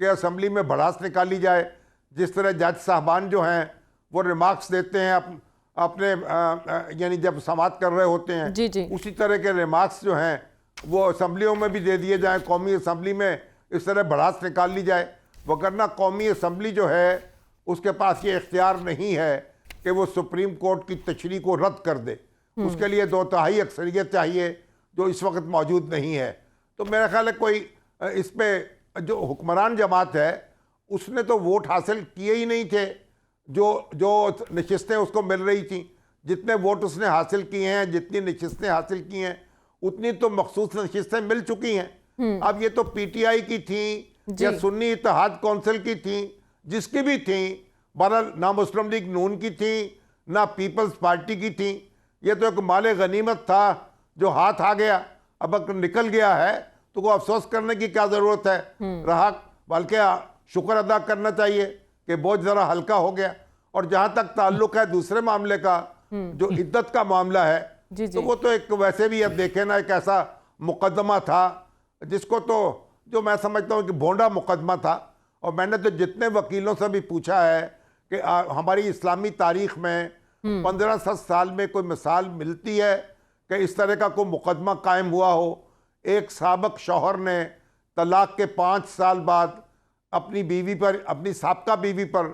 کہ اسمبلی میں بھڑاس نکالی جائے. جس طرح جج صاحبان جو ہیں وہ ریمارکس دیتے ہیں اپنے یعنی جب سماعت کر رہے ہوتے ہیں, اسی طرح کے ریمارکس جو ہیں وہ اسمبلیوں میں بھی دے دیے جائیں, قومی اسمبلی میں اس طرح بھڑاس نکال لی جائے. وگرنہ قومی اسمبلی جو ہے اس کے پاس یہ اختیار نہیں ہے کہ وہ سپریم کورٹ کی تشریح کو رد کر دے. اس کے لیے 2/3 اکثریت چاہیے, جو اس وقت موجود نہیں ہے. تو میرا خیال ہے کوئی اس پہ جو حکمران جماعت ہے اس نے تو ووٹ حاصل کیے ہی نہیں تھے جو نشستیں اس کو مل رہی تھیں. جتنے ووٹ اس نے حاصل کیے ہیں, جتنی نشستیں حاصل کی ہیں, اتنی تو مخصوص نشستیں مل چکی ہیں. اب یہ تو پی ٹی آئی کی تھیں یا سنی اتحاد کونسل کی تھیں, جس کی بھی تھیں, بہرحال نہ مسلم لیگ نون کی تھیں نہ پیپلز پارٹی کی تھیں. یہ تو ایک مال غنیمت تھا جو ہاتھ آ گیا. اب اگر نکل گیا ہے تو کوئی افسوس کرنے کی کیا ضرورت ہے رہا, بلکہ شکر ادا کرنا چاہیے کہ بوجھ ذرا ہلکا ہو گیا. اور جہاں تک تعلق ہے دوسرے معاملے کا, جو عدت کا معاملہ ہے, تو وہ تو ایک ویسے بھی اب دیکھیں نا ایک ایسا مقدمہ تھا جس کو تو جو میں سمجھتا ہوں کہ بھونڈا مقدمہ تھا. اور میں نے تو جتنے وکیلوں سے بھی پوچھا ہے کہ ہماری اسلامی تاریخ میں 1500 سال میں کوئی مثال ملتی ہے کہ اس طرح کا کوئی مقدمہ قائم ہوا ہو. ایک سابق شوہر نے طلاق کے 5 سال بعد اپنی بیوی پر, اپنی سابقہ بیوی پر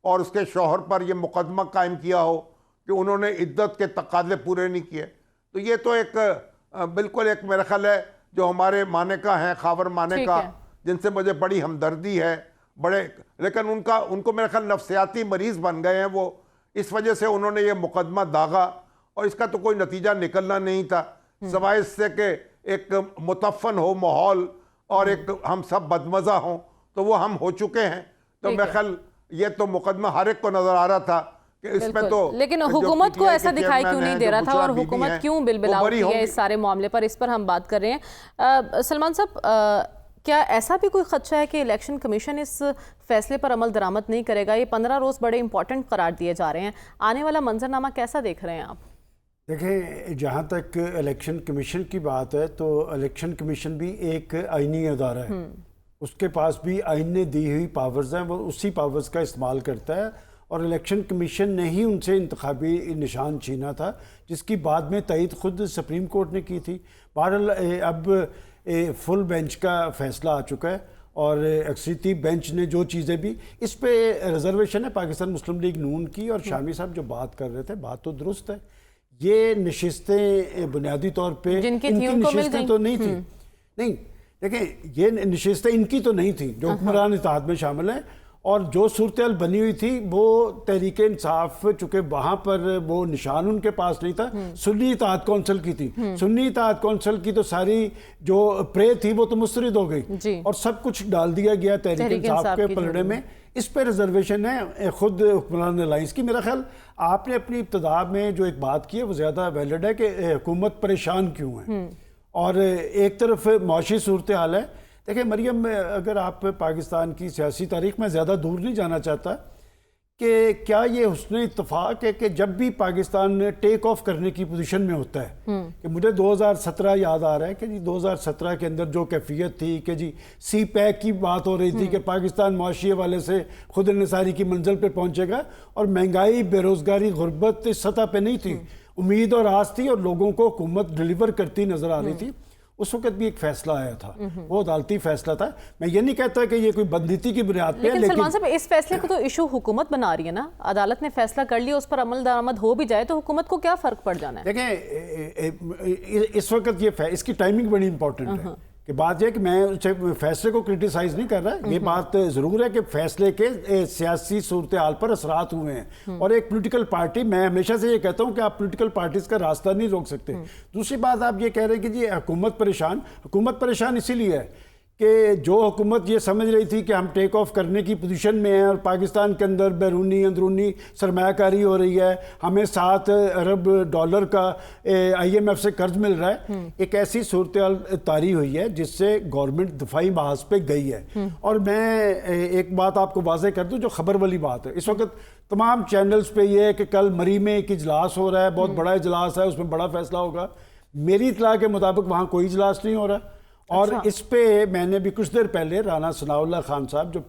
اور اس کے شوہر پر یہ مقدمہ قائم کیا ہو کہ انہوں نے عدت کے تقاضے پورے نہیں کیے. تو یہ تو ایک بالکل ایک میرا خیال ہے جو ہمارے معنی کا ہیں, خاور معنی کا, جن سے مجھے بڑی ہمدردی ہے بڑے, لیکن ان کو میرا خیال نفسیاتی مریض بن گئے ہیں وہ. اس وجہ سے انہوں نے یہ مقدمہ داغا اور اس کا تو کوئی نتیجہ نکلنا نہیں تھا سوائے اس سے کہ ایک متفن ہو ماحول اور ایک ہم سب بدمزہ ہوں. تو وہ ہم ہو چکے ہیں. تو میرا خیال یہ تو مقدمہ ہر ایک کو نظر آ رہا تھا کہ اس میں تو, لیکن حکومت کو ایسا دکھائی کیوں نہیں دے رہا تھا, اور حکومت کیوں بلبلا ہوتی ہے اس سارے معاملے پر, اس پر ہم بات کر رہے ہیں. سلمان صاحب, کیا ایسا بھی کوئی خدشہ ہے کہ الیکشن کمیشن اس فیصلے پر عمل درآمد نہیں کرے گا؟ یہ 15 روز بڑے امپورٹنٹ قرار دیے جا رہے ہیں. آنے والا منظرنامہ کیسا دیکھ رہے ہیں آپ؟ دیکھیں, جہاں تک الیکشن کمیشن کی بات ہے تو الیکشن کمیشن بھی ایک آئینی ادارہ ہے. اس کے پاس بھی آئین نے دی ہوئی پاورز ہیں, وہ اسی پاورز کا استعمال کرتا ہے. اور الیکشن کمیشن نے ہی ان سے انتخابی نشان چھینا تھا, جس کی بعد میں تائید خود سپریم کورٹ نے کی تھی. بہرحال اب فل بینچ کا فیصلہ آ چکا ہے, اور اکثریتی بینچ نے جو چیزیں بھی اس پہ ریزرویشن ہے پاکستان مسلم لیگ نون کی, اور شامی صاحب جو بات کر رہے تھے بات تو درست ہے. یہ نشستیں بنیادی طور پہ ان کی نشستیں تو نہیں تھیں. نہیں دیکھیں, یہ نشستیں ان کی تو نہیں تھیں جو حکمران اتحاد میں شامل ہیں. اور جو صورتحال بنی ہوئی تھی وہ تحریک انصاف, چونکہ وہاں پر وہ نشان ان کے پاس نہیں تھا, سنی اتحاد کونسل کی تھی. سنی اتحاد کونسل کی تو ساری جو پرے تھی وہ تو مسترد ہو گئی, اور سب کچھ ڈال دیا گیا تحریک انصاف کے پلڑے میں. اس پہ ریزرویشن ہے خود حکمران الائنس کی. میرا خیال آپ نے اپنی ابتدا میں جو ایک بات کی ہے وہ زیادہ ویلڈ ہے کہ حکومت پریشان کیوں ہے, اور ایک طرف معاشی صورتحال ہے. دیکھیں مریم, اگر آپ پاکستان کی سیاسی تاریخ میں زیادہ دور نہیں جانا چاہتا کہ کیا یہ حسن اتفاق ہے کہ جب بھی پاکستان ٹیک آف کرنے کی پوزیشن میں ہوتا ہے, کہ مجھے 2017 یاد آ رہا ہے کہ جی 2017 کے اندر جو کیفیت تھی کہ جی سی پیک کی بات ہو رہی تھی کہ پاکستان معاشی حوالے سے خود انحصاری کی منزل پہ پہنچے گا, اور مہنگائی, بے روزگاری, غربت اس سطح پہ نہیں تھی. امید اور آس تھی اور لوگوں کو حکومت ڈیلیور کرتی نظر آ رہی تھی. اس وقت بھی ایک فیصلہ آیا تھا, وہ عدالتی فیصلہ تھا. میں یہ نہیں کہتا کہ یہ کوئی بندیتی کی بنیاد پہ ہے, لیکن سلمان صاحب اس فیصلے کو تو ایشو حکومت بنا رہی ہے نا. عدالت نے فیصلہ کر لیا, اس پر عمل درآمد ہو بھی جائے تو حکومت کو کیا فرق پڑ جانا ہے؟ دیکھیں, اس وقت یہ اس کی ٹائمنگ بڑی امپورٹنٹ ہے. کہ بات یہ کہ میں فیصلے کو کرٹیسائز نہیں کر رہا, یہ بات ضرور ہے کہ فیصلے کے سیاسی صورتحال پر اثرات ہوئے ہیں, اور ایک پولیٹیکل پارٹی, میں ہمیشہ سے یہ کہتا ہوں کہ آپ پولیٹیکل پارٹیز کا راستہ نہیں روک سکتے. دوسری بات آپ یہ کہہ رہے ہیں کہ جی حکومت پریشان اسی لیے ہے کہ جو حکومت یہ سمجھ رہی تھی کہ ہم ٹیک آف کرنے کی پوزیشن میں ہیں, اور پاکستان کے اندر بیرونی اندرونی سرمایہ کاری ہو رہی ہے, ہمیں $7 ارب کا IMF سے قرض مل رہا ہے, ایک ایسی صورتحال طاری ہوئی ہے جس سے گورنمنٹ دفاعی محاذ پہ گئی ہے. اور میں ایک بات آپ کو واضح کر دوں جو خبر والی بات ہے, اس وقت تمام چینلز پہ یہ ہے کہ کل مری میں ایک اجلاس ہو رہا ہے, بہت بڑا اجلاس ہے, اس میں بڑا فیصلہ ہوگا. میری اطلاع کے مطابق وہاں کوئی اجلاس نہیں ہو رہا, اور اس پہ میں نے بھی کچھ دیر پہلے رانا ثناء اللہ خان صاحب جو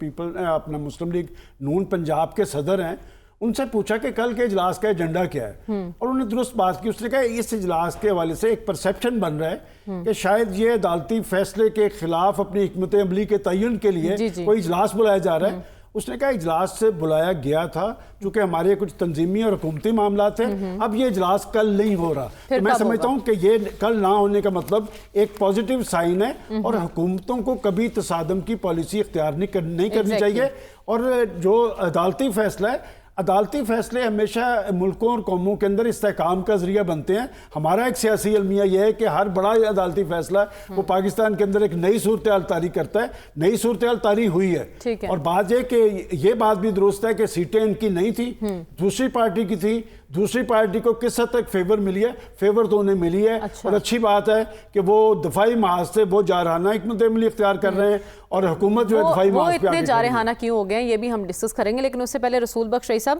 اپنا مسلم لیگ نون پنجاب کے صدر ہیں ان سے پوچھا کہ کل کے اجلاس کا ایجنڈا کیا ہے، اور انہوں نے درست بات کی. اس نے کہا اس اجلاس کے حوالے سے ایک پرسیپشن بن رہا ہے کہ شاید یہ عدالتی فیصلے کے خلاف اپنی حکمت عملی کے تعین کے لیے کوئی اجلاس بلایا جا رہا ہے. اس نے کہا اجلاس سے بلایا گیا تھا چونکہ ہمارے کچھ تنظیمی اور حکومتی معاملات ہیں، اب یہ اجلاس کل نہیں ہو رہا. تو میں سمجھتا ہوں کہ یہ کل نہ ہونے کا مطلب ایک پازیٹیو سائن ہے، اور حکومتوں کو کبھی تصادم کی پالیسی اختیار نہیں کرنی چاہیے. اور جو عدالتی فیصلہ ہے، عدالتی فیصلے ہمیشہ ملکوں اور قوموں کے اندر استحکام کا ذریعہ بنتے ہیں. ہمارا ایک سیاسی المیہ یہ ہے کہ ہر بڑا عدالتی فیصلہ وہ پاکستان کے اندر ایک نئی صورتحال طاری کرتا ہے. نئی صورتحال طاری ہوئی ہے، اور بات یہ کہ یہ بات بھی درست ہے کہ سیٹیں ان کی نہیں تھی، دوسری پارٹی کی تھی. دوسری پارٹی کو کس حد تک فیور ملی ہے؟ فیور تو انہیں ملی ہے. اور اچھی بات ہے کہ وہ دفاعی محاذ سے وہ جارحانہ حکمت عملی اختیار کر رہے ہیں، اور حکومت جو ہے دفاعی محاذ پہ اتنے جارحانہ کیوں ہو گئے ہیں یہ بھی ہم ڈسکس کریں گے. لیکن اس سے پہلے رسول بخش رئی صاحب،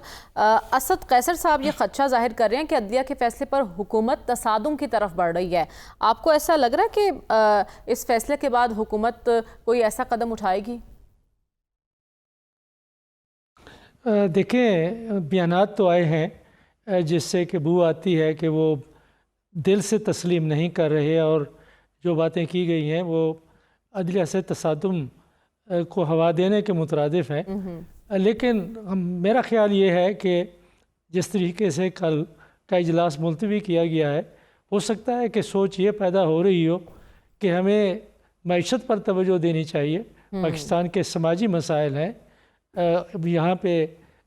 اسد قیصر صاحب یہ خدشہ ظاہر کر رہے ہیں کہ عدلیہ کے فیصلے پر حکومت تصادم کی طرف بڑھ رہی ہے. آپ کو ایسا لگ رہا ہے کہ اس فیصلے کے بعد حکومت کوئی ایسا قدم اٹھائے گی؟ دیکھیں، بیانات تو آئے ہیں جس سے کہ بو آتی ہے کہ وہ دل سے تسلیم نہیں کر رہے، اور جو باتیں کی گئی ہیں وہ عدلیہ سے تصادم کو ہوا دینے کے مترادف ہیں. لیکن میرا خیال یہ ہے کہ جس طریقے سے کل کا اجلاس ملتوی کیا گیا ہے، ہو سکتا ہے کہ سوچ یہ پیدا ہو رہی ہو کہ ہمیں معیشت پر توجہ دینی چاہیے. پاکستان کے سماجی مسائل ہیں، یہاں پہ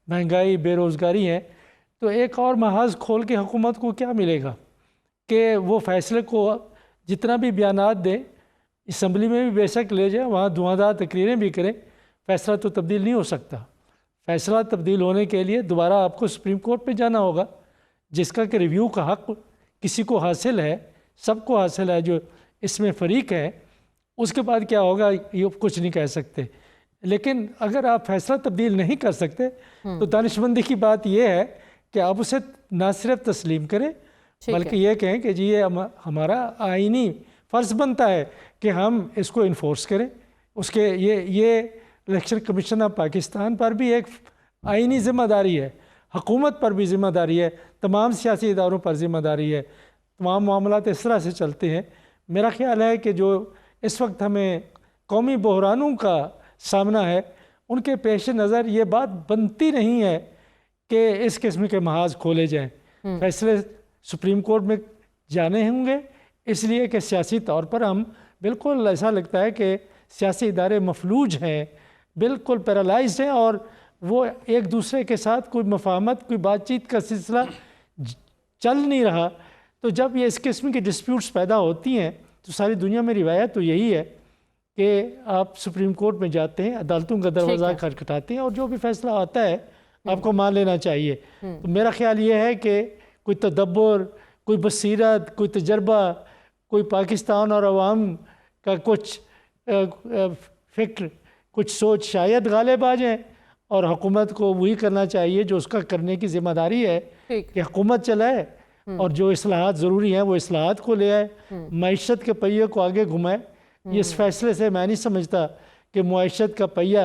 مہنگائی، بے روزگاری ہے. تو ایک اور محاذ کھول کے حکومت کو کیا ملے گا کہ وہ فیصلے کو جتنا بھی بیانات دیں، اسمبلی میں بھی بے شک لے جائیں، وہاں دھواں تقریریں بھی کریں، فیصلہ تو تبدیل نہیں ہو سکتا. فیصلہ تبدیل ہونے کے لیے دوبارہ آپ کو سپریم کورٹ پہ جانا ہوگا، جس کا کہ ریویو کا حق کسی کو حاصل ہے، سب کو حاصل ہے جو اس میں فریق ہے. اس کے بعد کیا ہوگا یہ کچھ نہیں کہہ سکتے. لیکن اگر آپ فیصلہ تبدیل نہیں کر سکتے تو دانشمندی کی بات یہ ہے کہ آپ اسے نہ صرف تسلیم کریں بلکہ یہ کہیں کہ جی یہ ہمارا آئینی فرض بنتا ہے کہ ہم اس کو انفورس کریں. اس کے یہ الیکشن کمیشن آف پاکستان پر بھی ایک آئینی ذمہ داری ہے، حکومت پر بھی ذمہ داری ہے، تمام سیاسی اداروں پر ذمہ داری ہے. تمام معاملات اس طرح سے چلتے ہیں. میرا خیال ہے کہ جو اس وقت ہمیں قومی بحرانوں کا سامنا ہے، ان کے پیش نظر یہ بات بنتی نہیں ہے کہ اس قسم کے محاذ کھولے جائیں. فیصلے سپریم کورٹ میں جانے ہوں گے، اس لیے کہ سیاسی طور پر ہم بالکل ایسا لگتا ہے کہ سیاسی ادارے مفلوج ہیں، بالکل پیرالائزڈ ہیں، اور وہ ایک دوسرے کے ساتھ کوئی مفاہمت، کوئی بات چیت کا سلسلہ چل نہیں رہا. تو جب یہ اس قسم کی ڈسپیوٹس پیدا ہوتی ہیں تو ساری دنیا میں روایت تو یہی ہے کہ آپ سپریم کورٹ میں جاتے ہیں، عدالتوں کا دروازہ کھٹکھٹاتے ہیں، اور جو بھی فیصلہ آتا ہے آپ کو مان لینا چاہیے. تو میرا خیال یہ ہے کہ کوئی تدبر، کوئی بصیرت، کوئی تجربہ، کوئی پاکستان اور عوام کا کچھ فکر، کچھ سوچ شاید غالب آ جائیں، اور حکومت کو وہی کرنا چاہیے جو اس کا کرنے کی ذمہ داری ہے کہ حکومت چلائے، اور جو اصلاحات ضروری ہیں وہ اصلاحات کو لے آئے، معیشت کے پہیے کو آگے گھمائے. اس فیصلے سے میں نہیں سمجھتا کہ معیشت کا پہیہ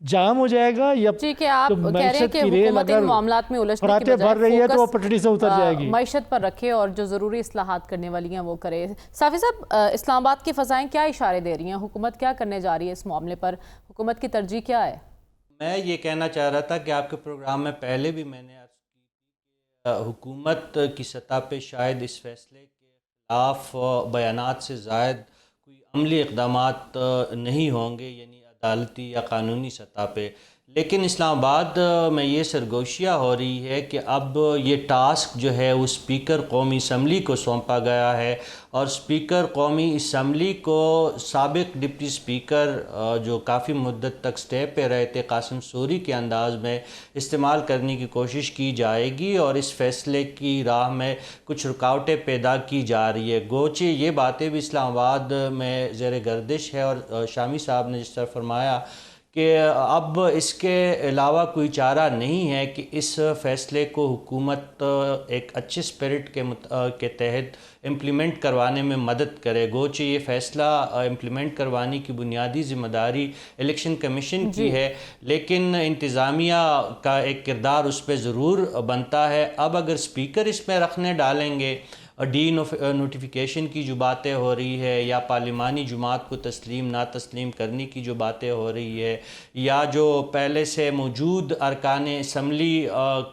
جام ہو جائے گا، یا کہ آپ کہہ رہے ہیں کہ حکومت ان معاملات میں الجھنے کی بجائے تو وہ پٹڑی سے اتر جائے گی، معیشت پر رکھے اور جو ضروری اصلاحات کرنے والی ہیں وہ کرے. صافی صاحب، اسلام آباد کی فضائیں کیا اشارے دے رہی ہیں؟ حکومت کیا کرنے جا رہی ہے اس معاملے پر؟ حکومت کی ترجیح کیا ہے؟ میں یہ کہنا چاہ رہا تھا کہ آپ کے پروگرام میں پہلے بھی میں نے عرض کی کہ حکومت کی سطح پہ شاید اس فیصلے کے خلاف بیانات سے زائد کوئی عملی اقدامات نہیں ہوں گے، یعنی عدالتی یا قانونی سطح پہ. لیکن اسلام آباد میں یہ سرگوشیاں ہو رہی ہے کہ اب یہ ٹاسک جو ہے وہ اسپیکر قومی اسمبلی کو سونپا گیا ہے، اور اسپیکر قومی اسمبلی کو سابق ڈپٹی اسپیکر جو کافی مدت تک سٹے پہ رہے تھے قاسم سوری کے انداز میں استعمال کرنے کی کوشش کی جائے گی، اور اس فیصلے کی راہ میں کچھ رکاوٹیں پیدا کی جا رہی ہے. گوچہ یہ باتیں بھی اسلام آباد میں زیر گردش ہے، اور شامی صاحب نے جس طرح فرمایا کہ اب اس کے علاوہ کوئی چارہ نہیں ہے کہ اس فیصلے کو حکومت ایک اچھے اسپرٹ کے تحت امپلیمنٹ کروانے میں مدد کرے. گوچہ یہ فیصلہ امپلیمنٹ کروانے کی بنیادی ذمہ داری الیکشن کمیشن کی ہے، لیکن انتظامیہ کا ایک کردار اس پہ ضرور بنتا ہے. اب اگر اسپیکر اس میں رکھنے ڈالیں گے، ڈی نوٹیفیکیشن کی جو باتیں ہو رہی ہے، یا پارلیمانی جماعت کو تسلیم نہ تسلیم کرنے کی جو باتیں ہو رہی ہے، یا جو پہلے سے موجود ارکان اسمبلی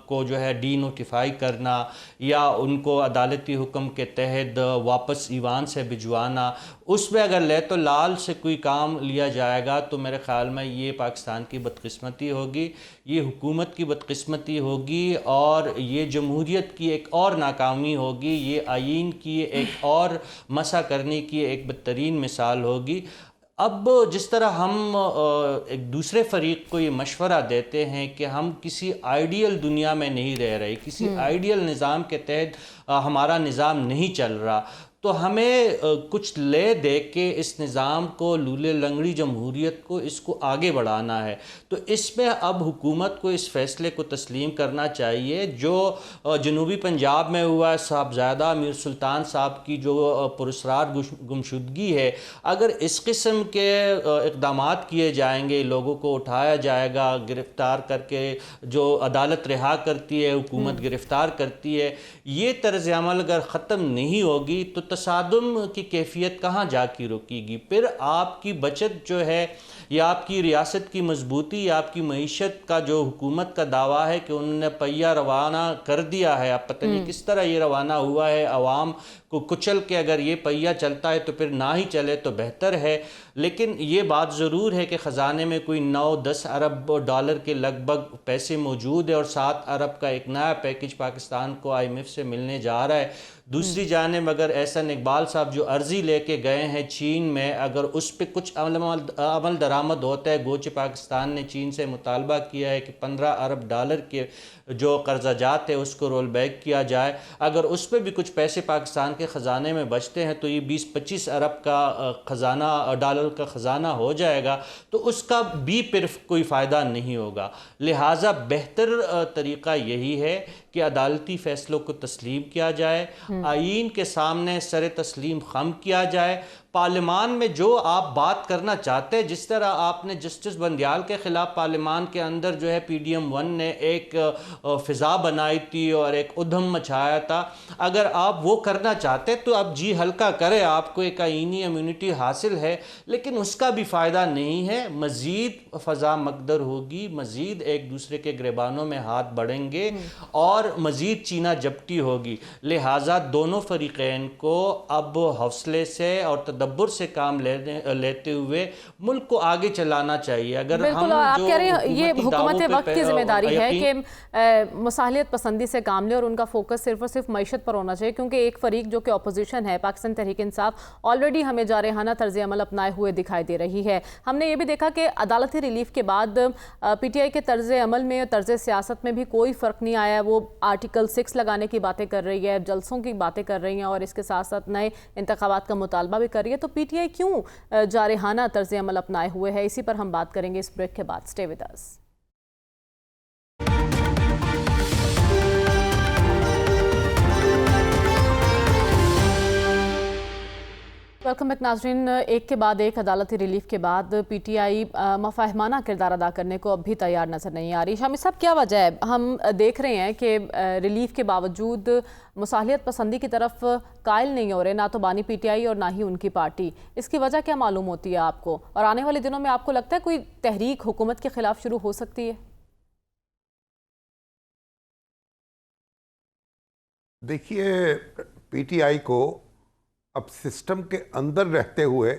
کو جو ہے ڈی نوٹیفائی کرنا، یا ان کو عدالتی حکم کے تحت واپس ایوان سے بھجوانا، اس میں اگر لے تو لال سے کوئی کام لیا جائے گا تو میرے خیال میں یہ پاکستان کی بدقسمتی ہوگی، یہ حکومت کی بدقسمتی ہوگی، اور یہ جمہوریت کی ایک اور ناکامی ہوگی، یہ آئین کی ایک اور مسح کرنے کی ایک بدترین مثال ہوگی. اب جس طرح ہم ایک دوسرے فریق کو یہ مشورہ دیتے ہیں کہ ہم کسی آئیڈیل دنیا میں نہیں رہ رہے، کسی آئیڈیل نظام کے تحت ہمارا نظام نہیں چل رہا، تو ہمیں کچھ لے دے کے اس نظام کو، لولے لنگڑی جمہوریت کو، اس کو آگے بڑھانا ہے. تو اس میں اب حکومت کو اس فیصلے کو تسلیم کرنا چاہیے جو جنوبی پنجاب میں ہوا ہے. صاحبزادہ امیر سلطان صاحب کی جو پراسرار گمشدگی ہے، اگر اس قسم کے اقدامات کیے جائیں گے، لوگوں کو اٹھایا جائے گا گرفتار کر کے، جو عدالت رہا کرتی ہے، حکومت گرفتار کرتی ہے، یہ طرز عمل اگر ختم نہیں ہوگی تو تصادم کی کیفیت کہاں جا کی رکے گی؟ پھر آپ کی بچت جو ہے، یا آپ کی ریاست کی مضبوطی، یا آپ کی معیشت کا جو حکومت کا دعویٰ ہے کہ انہوں نے پہیہ روانہ کر دیا ہے، اب پتہ نہیں کس طرح یہ روانہ ہوا ہے، عوام کو کچل کے اگر یہ پہیہ چلتا ہے تو پھر نہ ہی چلے تو بہتر ہے. لیکن یہ بات ضرور ہے کہ خزانے میں کوئی 9-10 ارب ڈالر کے لگ بھگ پیسے موجود ہے، اور 7 ارب کا ایک نیا پیکج پاکستان کو IMF سے ملنے جا رہا ہے. دوسری جانب اگر احسن اقبال صاحب جو عرضی لے کے گئے ہیں چین میں، اگر اس پہ کچھ عمل درآمد ہوتا ہے، گوچہ پاکستان نے چین سے مطالبہ کیا ہے کہ 15 ارب ڈالر کے جو قرضہ جات ہے اس کو رول بیک کیا جائے، اگر اس پہ بھی کچھ پیسے پاکستان کے خزانے میں بچتے ہیں تو یہ 20-25 ارب کا خزانہ، ڈالر کا خزانہ ہو جائے گا، تو اس کا بھی پھر کوئی فائدہ نہیں ہوگا. لہٰذا بہتر طریقہ یہی ہے کہ عدالتی فیصلوں کو تسلیم کیا جائے، آئین کے سامنے سر تسلیم خم کیا جائے. پارلیمان میں جو آپ بات کرنا چاہتے ہیں، جس طرح آپ نے جسٹس بندیال کے خلاف پارلیمان کے اندر جو ہے PDM 1 نے ایک فضا بنائی تھی اور ایک ادھم مچایا تھا، اگر آپ وہ کرنا چاہتے تو اب جی ہلکا کرے، آپ کو ایک آئینی امیونٹی حاصل ہے، لیکن اس کا بھی فائدہ نہیں ہے. مزید فضا مقدر ہوگی، مزید ایک دوسرے کے گریبانوں میں ہاتھ بڑھیں گے، اور مزید چینہ جپٹی ہوگی. لہٰذا دونوں فریقین کو اب حوصلے سے اور تدبر سے کام لیتے ہوئے ملک کو آگے چلانا چاہیے. اگر بالکل، آپ کہہ رہے ہیں یہ حکومت وقت کی ذمہ داری ہے کہ مصالحت پسندی سے کام لے، اور ان کا فوکس صرف اور صرف معیشت پر ہونا چاہیے، کیونکہ ایک فریق جو کہ اپوزیشن ہے، پاکستان تحریک انصاف، آلریڈی ہمیں جارحانہ طرز عمل اپنائے ہوئے دکھائی دے رہی ہے. ہم نے یہ بھی دیکھا کہ عدالتی ریلیف کے بعد PTI کے طرز عمل میں، طرز سیاست میں بھی کوئی فرق نہیں آیا. وہ آرٹیکل 6 لگانے کی باتیں کر رہی ہے، جلسوں کی باتیں کر رہی ہیں، اور اس کے ساتھ ساتھ نئے انتخابات کا مطالبہ بھی کر رہی ہے. تو PTI کیوں جارحانہ طرز عمل اپنائے ہوئے ہے؟ اسی پر ہم بات کریں گے اس بریک کے بعد. Stay with us. Welcome back ناظرین. ایک کے بعد ایک عدالتی ریلیف کے بعد PTI مفاہمانہ کردار ادا کرنے کو اب بھی تیار نظر نہیں آ رہی. شامی صاحب، کیا وجہ ہے؟ ہم دیکھ رہے ہیں کہ ریلیف کے باوجود مصالحت پسندی کی طرف قائل نہیں ہو رہے، نہ تو بانی PTI اور نہ ہی ان کی پارٹی. اس کی وجہ کیا معلوم ہوتی ہے آپ کو؟ اور آنے والے دنوں میں آپ کو لگتا ہے کوئی تحریک حکومت کے خلاف شروع ہو سکتی ہے؟ دیکھیے، PTI کو اب سسٹم کے اندر رہتے ہوئے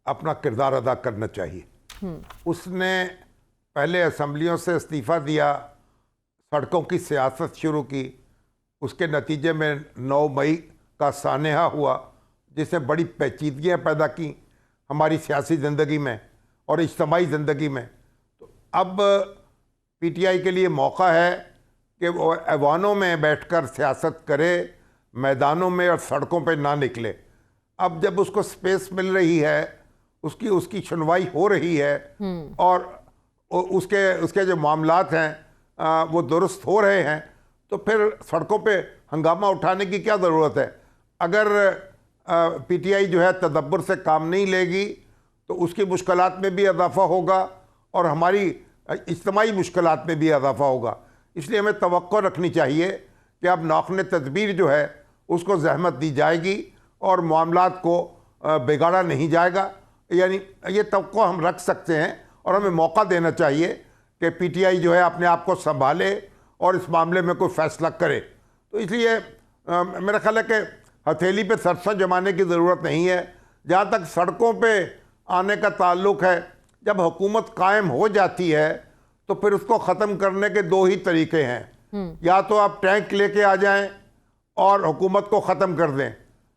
اپنا کردار ادا کرنا چاہیے. اس نے پہلے اسمبلیوں سے استعفیٰ دیا، سڑکوں کی سیاست شروع کی، اس کے نتیجے میں 9 مئی کا سانحہ ہوا جس نے بڑی پیچیدگیاں پیدا کی ہماری سیاسی زندگی میں اور اجتماعی زندگی میں. تو اب PTI کے لیے موقع ہے کہ وہ ایوانوں میں بیٹھ کر سیاست کرے، میدانوں میں اور سڑکوں پہ نہ نکلے. اب جب اس کو سپیس مل رہی ہے، اس کی سنوائی ہو رہی ہے، اور اس کے جو معاملات ہیں وہ درست ہو رہے ہیں تو پھر سڑکوں پہ ہنگامہ اٹھانے کی کیا ضرورت ہے؟ اگر پی ٹی آئی جو ہے تدبر سے کام نہیں لے گی تو اس کی مشکلات میں بھی اضافہ ہوگا اور ہماری اجتماعی مشکلات میں بھی اضافہ ہوگا. اس لیے ہمیں توقع رکھنی چاہیے کہ اب ناخن تدبیر جو ہے اس کو زحمت دی جائے گی اور معاملات کو بگاڑا نہیں جائے گا. یعنی یہ توقع ہم رکھ سکتے ہیں اور ہمیں موقع دینا چاہیے کہ پی ٹی آئی جو ہے اپنے آپ کو سنبھالے اور اس معاملے میں کوئی فیصلہ کرے. تو اس لیے میرا خیال ہے کہ ہتھیلی پہ سرسوں جمانے کی ضرورت نہیں ہے. جہاں تک سڑکوں پہ آنے کا تعلق ہے، جب حکومت قائم ہو جاتی ہے تو پھر اس کو ختم کرنے کے دو ہی طریقے ہیں. یا تو آپ ٹینک لے کے آ جائیں اور حکومت کو ختم کر دیں،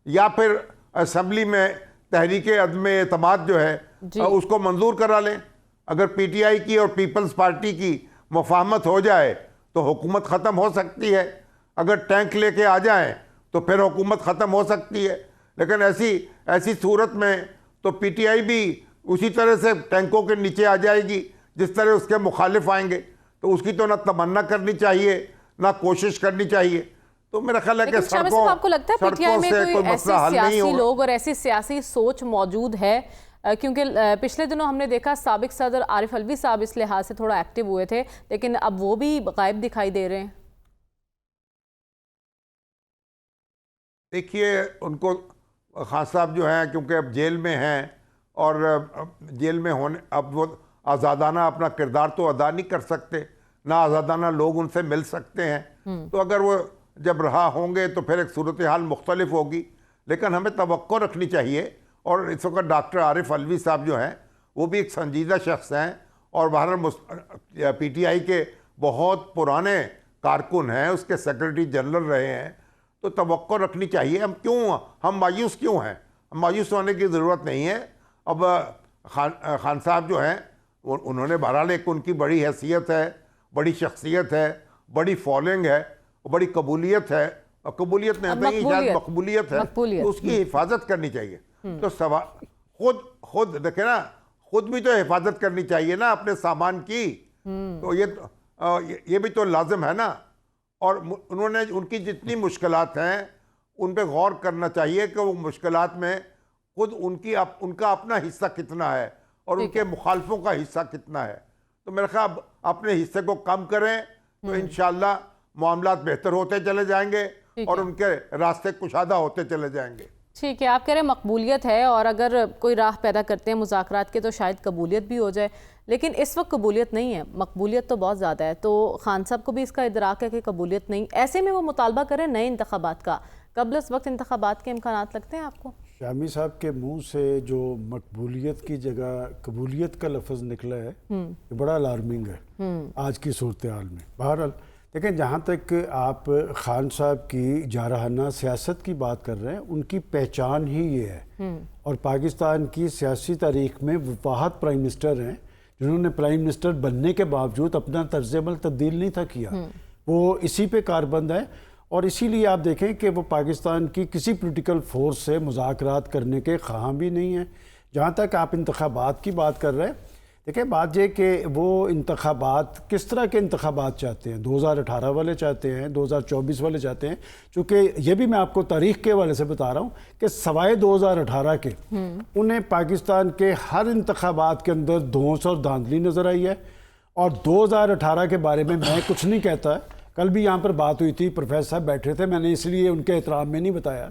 یا پھر اسمبلی میں تحریک عدم اعتماد جو ہے اس کو منظور کرا لیں. اگر پی ٹی آئی کی اور پیپلز پارٹی کی مفاہمت ہو جائے تو حکومت ختم ہو سکتی ہے. اگر ٹینک لے کے آ جائیں تو پھر حکومت ختم ہو سکتی ہے. لیکن ایسی صورت میں تو پی ٹی آئی بھی اسی طرح سے ٹینکوں کے نیچے آ جائے گی جس طرح اس کے مخالف آئیں گے. تو اس کی تو نہ تمنا کرنی چاہیے نہ کوشش کرنی چاہیے. تو میرا خیال ہے کہ سڑکوں آپ کو لگتا ہے پی ٹی آئی میں کوئی ایسے سیاسی لوگ اور ایسی سیاسی سوچ موجود ہے؟ کیونکہ پچھلے دنوں ہم نے دیکھا سابق صدر عارف علوی صاحب اس لحاظ سے تھوڑا ایکٹیو ہوئے تھے، لیکن اب وہ بھی غائب دکھائی دے رہے ہیں. دیکھیے ان کو خان صاحب جو ہیں کیونکہ اب جیل میں ہیں اور جیل میں ہونے اب وہ آزادانہ اپنا کردار تو ادا نہیں کر سکتے، نہ آزادانہ لوگ ان سے مل سکتے ہیں. تو اگر وہ جب رہا ہوں گے تو پھر ایک صورتحال مختلف ہوگی. لیکن ہمیں توقع رکھنی چاہیے. اور اس وقت ڈاکٹر عارف علوی صاحب جو ہیں وہ بھی ایک سنجیدہ شخص ہیں اور بہرحال پی ٹی آئی کے بہت پرانے کارکن ہیں، اس کے سیکرٹری جنرل رہے ہیں. تو توقع رکھنی چاہیے. ہم مایوس کیوں ہیں؟ مایوس ہونے کی ضرورت نہیں ہے. اب خان صاحب جو ہیں انہوں نے بہرحال ایک ان کی بڑی حیثیت ہے، بڑی شخصیت ہے، بڑی فالوئنگ ہے، بڑی قبولیت ہے. قبولیت نہیں شاید مقبولیت ہے. تو اس کی حفاظت کرنی چاہیے. تو خود دیکھیں نا، خود بھی تو حفاظت کرنی چاہیے نا اپنے سامان کی. تو یہ بھی تو لازم ہے نا. اور انہوں نے ان کی جتنی مشکلات ہیں ان پہ غور کرنا چاہیے کہ وہ مشکلات میں خود ان کا اپنا حصہ کتنا ہے اور ان کے مخالفوں کا حصہ کتنا ہے. تو میرے خیال اپنے حصے کو کم کریں تو انشاءاللہ معاملات بہتر ہوتے چلے جائیں گے اور ان کے راستے کشادہ ہوتے چلے جائیں گے. ٹھیک ہے، آپ کہہ رہے ہیں مقبولیت ہے اور اگر کوئی راہ پیدا کرتے ہیں مذاکرات کے تو شاید قبولیت بھی ہو جائے، لیکن اس وقت قبولیت نہیں ہے، مقبولیت تو بہت زیادہ ہے. تو خان صاحب کو بھی اس کا ادراک ہے کہ قبولیت نہیں، ایسے میں وہ مطالبہ کریں نئے انتخابات کا. قبل اس وقت انتخابات کے امکانات لگتے ہیں آپ کو؟ شامی صاحب کے منہ سے جو مقبولیت کی جگہ قبولیت کا لفظ نکلا ہے یہ بڑا الارمنگ ہے آج کی صورتحال میں. بہرحال دیکھیں، جہاں تک آپ خان صاحب کی جارحانہ سیاست کی بات کر رہے ہیں، ان کی پہچان ہی یہ ہے اور پاکستان کی سیاسی تاریخ میں وہ واحد پرائم منسٹر ہیں جنہوں نے پرائم منسٹر بننے کے باوجود اپنا طرز عمل تبدیل نہیں تھا کیا. وہ اسی پہ کاربند ہے اور اسی لیے آپ دیکھیں کہ وہ پاکستان کی کسی پولیٹیکل فورس سے مذاکرات کرنے کے خواہاں بھی نہیں ہیں. جہاں تک آپ انتخابات کی بات کر رہے ہیں، دیکھیں بات یہ کہ وہ انتخابات کس طرح کے انتخابات چاہتے ہیں. 2018 والے چاہتے ہیں، 2024 والے چاہتے ہیں. چونکہ یہ بھی میں آپ کو تاریخ کے حوالے سے بتا رہا ہوں کہ سوائے 2018 کے انہیں پاکستان کے ہر انتخابات کے اندر دھونس اور دھاندلی نظر آئی ہے. اور 2018 کے بارے میں کچھ نہیں کہتا. کل بھی یہاں پر بات ہوئی تھی، پروفیسر صاحب بیٹھے تھے، میں نے اس لیے ان کے احترام میں نہیں بتایا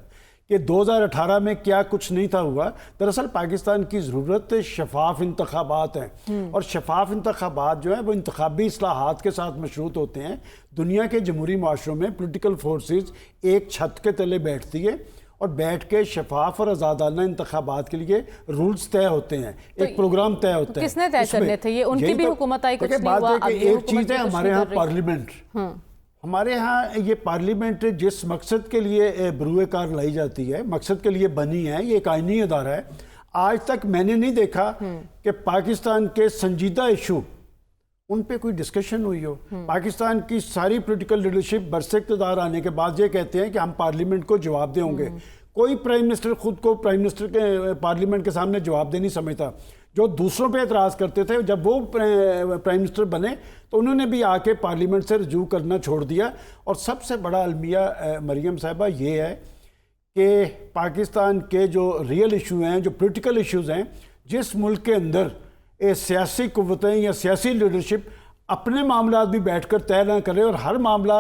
کہ 2018 میں کیا کچھ نہیں تھا ہوا. دراصل پاکستان کی ضرورت شفاف انتخابات ہیں اور شفاف انتخابات جو ہیں وہ انتخابی اصلاحات کے ساتھ مشروط ہوتے ہیں. دنیا کے جمہوری معاشروں میں پولیٹیکل فورسز ایک چھت کے تلے بیٹھتی ہے اور بیٹھ کے شفاف اور آزادانہ انتخابات کے لیے رولز طے ہوتے ہیں، ایک پروگرام طے ہوتا ہے. کس نے طے کرنے تھے؟ یہ ان کی بھی حکومت آئی، کچھ نہیں ہوا. ایک چیز ہے ہمارے ہاں پارلیمنٹ، ہمارے ہاں یہ پارلیمنٹ جس مقصد کے لیے بروئے کار لائی جاتی ہے، مقصد کے لیے بنی ہے، یہ ایک آئینی ادارہ ہے. آج تک میں نے نہیں دیکھا کہ پاکستان کے سنجیدہ ایشو ان پہ کوئی ڈسکشن ہوئی ہو. پاکستان کی ساری پولیٹیکل لیڈرشپ برسر اقتدار آنے کے بعد یہ کہتے ہیں کہ ہم پارلیمنٹ کو جواب دیں گے. کوئی پرائم منسٹر خود کو پرائم منسٹر کے پارلیمنٹ کے سامنے جواب دے نہیں سمجھتا. جو دوسروں پہ اعتراض کرتے تھے، جب وہ پرائم منسٹر بنے تو انہوں نے بھی آ کے پارلیمنٹ سے رجوع کرنا چھوڑ دیا. اور سب سے بڑا المیہ مریم صاحبہ یہ ہے کہ پاکستان کے جو ریئل ایشو ہیں، جو پولیٹیکل ایشوز ہیں، جس ملک کے اندر سیاسی قوتیں یا سیاسی لیڈرشپ اپنے معاملات بھی بیٹھ کر طے نہ کرے اور ہر معاملہ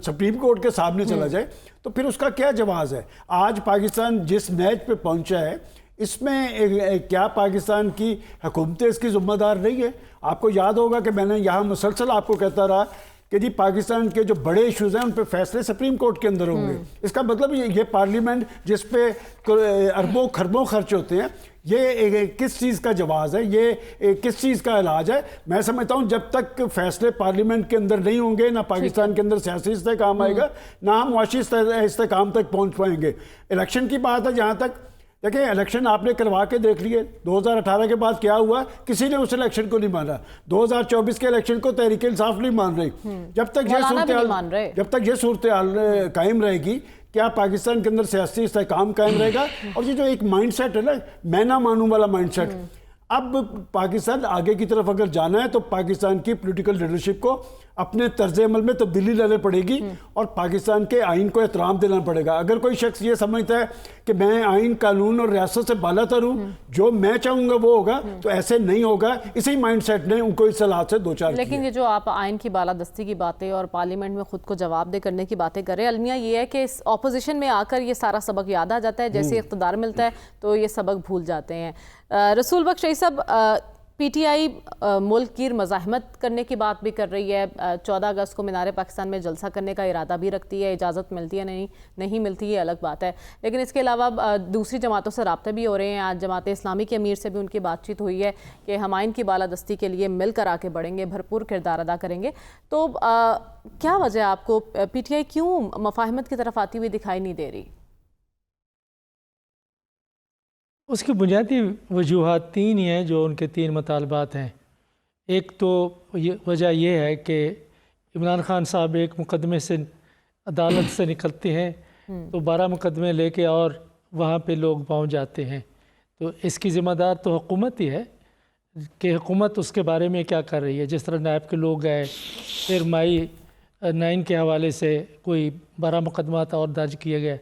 سپریم کورٹ کے سامنے چلا جائے، تو پھر اس کا کیا جواز ہے؟ آج پاکستان جس نیچ پہ پہنچا ہے، اس میں کیا پاکستان کی حکومتیں اس کی ذمہ دار نہیں ہے؟ آپ کو یاد ہوگا کہ میں نے یہاں مسلسل آپ کو کہتا رہا کہ جی پاکستان کے جو بڑے ایشوز ہیں ان پہ فیصلے سپریم کورٹ کے اندر ہوں گے. اس کا مطلب یہ پارلیمنٹ جس پہ اربوں خربوں خرچ ہوتے ہیں، یہ کس چیز کا جواز ہے؟ یہ کس چیز کا علاج ہے؟ میں سمجھتا ہوں جب تک فیصلے پارلیمنٹ کے اندر نہیں ہوں گے، نہ پاکستان کے اندر سیاسی استحکام آئے گا، نہ ہم معاشی استحکام تک پہنچ پائیں گے. الیکشن کی بات ہے، جہاں تک دیکھیں الیکشن آپ نے کروا کے دیکھ لیے، 2018 کے بعد کیا ہوا؟ کسی نے اس الیکشن کو نہیں مانا. 2024 کے الیکشن کو تحریک انصاف نہیں مان رہی. جب تک یہ صورتحال قائم رہے گی، کیا پاکستان کے اندر سیاسی استحکام قائم رہے گا؟ اور یہ جو ایک مائنڈ سیٹ ہے نا، میں نہ مانوں والا مائنڈ سیٹ، اب پاکستان آگے کی طرف اگر جانا ہے تو پاکستان کی پولیٹیکل لیڈرشپ کو اپنے طرز عمل میں تبدیلی لانے پڑے گی اور پاکستان کے آئین کو احترام دینا پڑے گا. اگر کوئی شخص یہ سمجھتا ہے کہ میں آئین قانون اور ریاست سے بالا تر ہوں، جو میں چاہوں گا وہ ہوگا، تو ایسے نہیں ہوگا. اسی مائنڈ سیٹ نے ان کو اس حالات سے دوچار کیا. لیکن یہ جو آپ آئین کی بالادستی کی باتیں اور پارلیمنٹ میں خود کو جواب دہ کرنے کی باتیں کر رہے ہیں، المیہ یہ ہے کہ اس اپوزیشن میں آ کر یہ سارا سبق یاد آ جاتا ہے، جیسے اقتدار ملتا ہے تو یہ سبق بھول جاتے ہیں. رسول بخش رئیس صاحب، پی ٹی آئی ملک گیر مزاحمت کرنے کی بات بھی کر رہی ہے. 14 اگست کو مینار پاکستان میں جلسہ کرنے کا ارادہ بھی رکھتی ہے. اجازت ملتی ہے نہیں ملتی یہ الگ بات ہے، لیکن اس کے علاوہ دوسری جماعتوں سے رابطے بھی ہو رہے ہیں. آج جماعت اسلامی کے امیر سے بھی ان کی بات چیت ہوئی ہے کہ ہم آئین کی بالادستی کے لیے مل کر آگے بڑھیں گے، بھرپور کردار ادا کریں گے. تو کیا وجہ آپ کو پی ٹی آئی کیوں مفاہمت کی طرف آتی ہوئی دکھائی نہیں دے رہی؟ اس کی بنیادی وجوہات 3 ہی ہیں جو ان کے 3 مطالبات ہیں. ایک تو وجہ یہ ہے کہ عمران خان صاحب ایک مقدمے سے عدالت سے نکلتے ہیں تو 12 مقدمے لے کے اور وہاں پہ لوگ پہنچ جاتے ہیں. تو اس کی ذمہ دار تو حکومت ہی ہے کہ حکومت اس کے بارے میں کیا کر رہی ہے. جس طرح نیب کے لوگ گئے، پھر مائی 9 کے حوالے سے کوئی 12 مقدمات اور درج کیے گئے.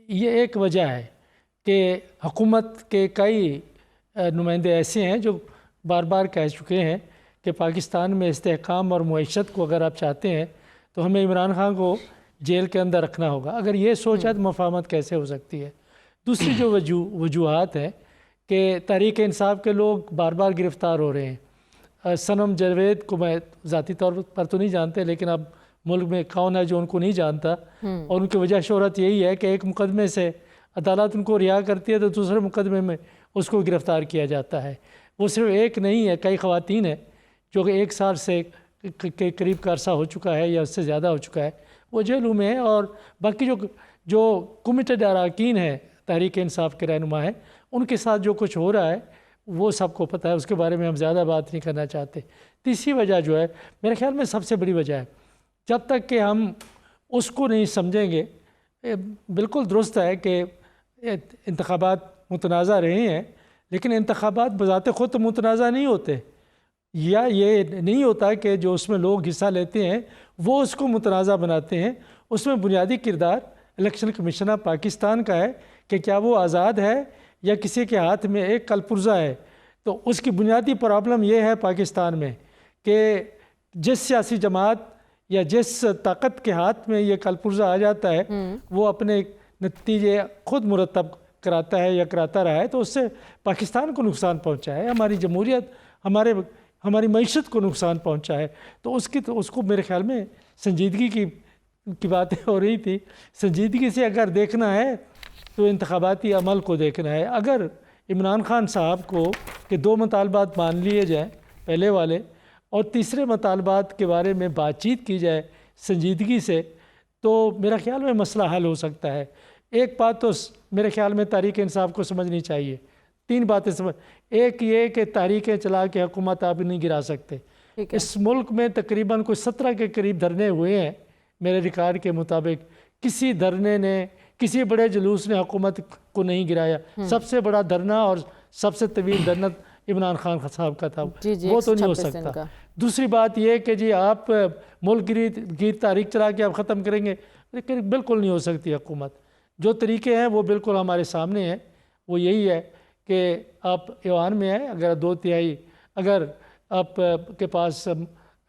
یہ ایک وجہ ہے کہ حکومت کے کئی نمائندے ایسے ہیں جو بار بار کہہ چکے ہیں کہ پاکستان میں استحکام اور معیشت کو اگر آپ چاہتے ہیں تو ہمیں عمران خان کو جیل کے اندر رکھنا ہوگا. اگر یہ سوچ ہے تو مفاہمت کیسے ہو سکتی ہے؟ دوسری جو وجوہات ہیں کہ تحریک انصاف کے لوگ بار بار گرفتار ہو رہے ہیں. صنم جاوید کو میں ذاتی طور پر تو نہیں جانتے، لیکن اب ملک میں کون ہے جو ان کو نہیں جانتا، اور ان کی وجہ شہرت یہی ہے کہ ایک مقدمے سے عدالت ان کو رہا کرتی ہے تو دوسرے مقدمے میں اس کو گرفتار کیا جاتا ہے. وہ صرف ایک نہیں ہے، کئی خواتین ہیں جو کہ 1 سال سے قریب کا عرصہ ہو چکا ہے یا اس سے زیادہ ہو چکا ہے، وہ جیلوں میں ہیں. اور باقی جو کمیٹڈ اراکین ہیں، تحریک انصاف کے رہنما ہیں، ان کے ساتھ جو کچھ ہو رہا ہے وہ سب کو پتہ ہے. اس کے بارے میں ہم زیادہ بات نہیں کرنا چاہتے. تیسری وجہ جو ہے میرے خیال میں سب سے بڑی وجہ ہے، جب تک کہ ہم اس کو نہیں سمجھیں گے. بالکل درست ہے کہ انتخابات متنازع رہے ہیں، لیکن انتخابات بذات خود تو متنازع نہیں ہوتے، یا یہ نہیں ہوتا کہ جو اس میں لوگ حصہ لیتے ہیں وہ اس کو متنازع بناتے ہیں. اس میں بنیادی کردار الیکشن کمیشن آف پاکستان کا ہے کہ کیا وہ آزاد ہے یا کسی کے ہاتھ میں ایک کلپرزہ ہے. تو اس کی بنیادی پرابلم یہ ہے پاکستان میں کہ جس سیاسی جماعت یا جس طاقت کے ہاتھ میں یہ کلپرزہ آ جاتا ہے وہ اپنے نتیجے خود مرتب کراتا ہے یا کراتا رہا ہے. تو اس سے پاکستان کو نقصان پہنچا ہے، ہماری جمہوریت، ہماری معیشت کو نقصان پہنچا ہے. تو اس کو میرے خیال میں سنجیدگی کی باتیں ہو رہی تھی. سنجیدگی سے اگر دیکھنا ہے تو انتخاباتی عمل کو دیکھنا ہے. اگر عمران خان صاحب کو کہ 2 مطالبات مان لیے جائیں پہلے والے، اور تیسرے مطالبات کے بارے میں بات چیت کی جائے سنجیدگی سے، تو میرا خیال میں مسئلہ حل ہو سکتا ہے. ایک بات تو میرے خیال میں تحریک انصاف کو سمجھنی چاہیے. 3 باتیں ایک یہ کہ تحریکیں چلا کے حکومت آپ نہیں گرا سکتے. اس ملک میں تقریباً کوئی 17 کے قریب دھرنے ہوئے ہیں میرے ریکارڈ کے مطابق. کسی دھرنے نے، کسی بڑے جلوس نے حکومت کو نہیں گرایا. سب سے بڑا دھرنا اور سب سے طویل درنت عمران خان صاحب کا تھا، جی وہ تو نہیں ہو 126 سکتا۔ کا۔ دوسری بات یہ کہ جی آپ ملک گیر تاریخ چلا کے آپ ختم کریں گے، لیکن بالکل نہیں ہو سکتی حکومت۔ جو طریقے ہیں وہ بالکل ہمارے سامنے ہیں، وہ یہی ہے کہ آپ ایوان میں ہیں، اگر 2/3 اگر آپ کے پاس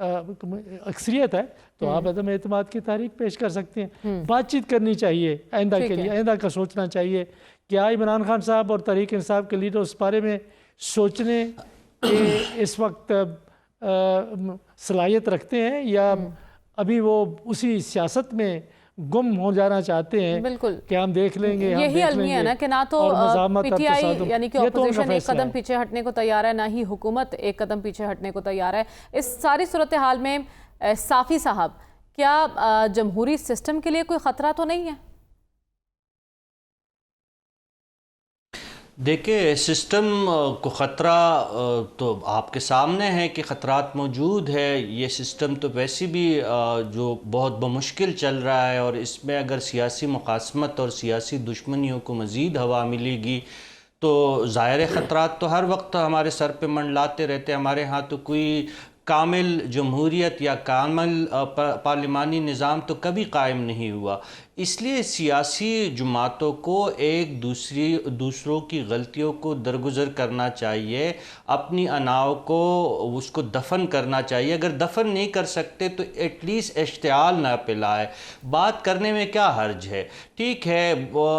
اکثریت ہے تو آپ عدم اعتماد کی تحریک پیش کر سکتے ہیں۔ بات چیت کرنی چاہیے آئندہ کے لیے، آئندہ کا سوچنا چاہیے۔ کیا عمران خان صاحب اور تحریک انصاف کے لیڈر اس بارے میں سوچنے کہ اس وقت صلاحیت رکھتے ہیں، یا ابھی وہ اسی سیاست میں گم ہو جانا چاہتے ہیں؟ بالکل کہ ہم دیکھ لیں گے، یہی المیہ ہے نا کہ نہ تو پی ٹی آئی یعنی کہ اپوزیشن ایک قدم پیچھے ہٹنے کو تیار ہے، نہ ہی حکومت ایک قدم پیچھے ہٹنے کو تیار ہے۔ اس ساری صورتحال میں صافی صاحب، کیا جمہوری سسٹم کے لیے کوئی خطرہ تو نہیں ہے؟ دیکھیں، سسٹم کو خطرہ تو آپ کے سامنے ہے کہ خطرات موجود ہے۔ یہ سسٹم تو ویسے بھی جو بہت بمشکل چل رہا ہے، اور اس میں اگر سیاسی مقاسمت اور سیاسی دشمنیوں کو مزید ہوا ملے گی تو ظاہر خطرات تو ہر وقت ہمارے سر پہ منڈلاتے رہتے ہیں۔ ہمارے ہاں تو کوئی کامل جمہوریت یا کامل پارلیمانی نظام تو کبھی قائم نہیں ہوا۔ اس لیے سیاسی جماعتوں کو ایک دوسروں کی غلطیوں کو درگزر کرنا چاہیے، اپنی اناؤ کو اس کو دفن کرنا چاہیے۔ اگر دفن نہیں کر سکتے تو ایٹ لیسٹ اشتعال نہ پلائے۔ بات کرنے میں کیا حرج ہے؟ ٹھیک ہے،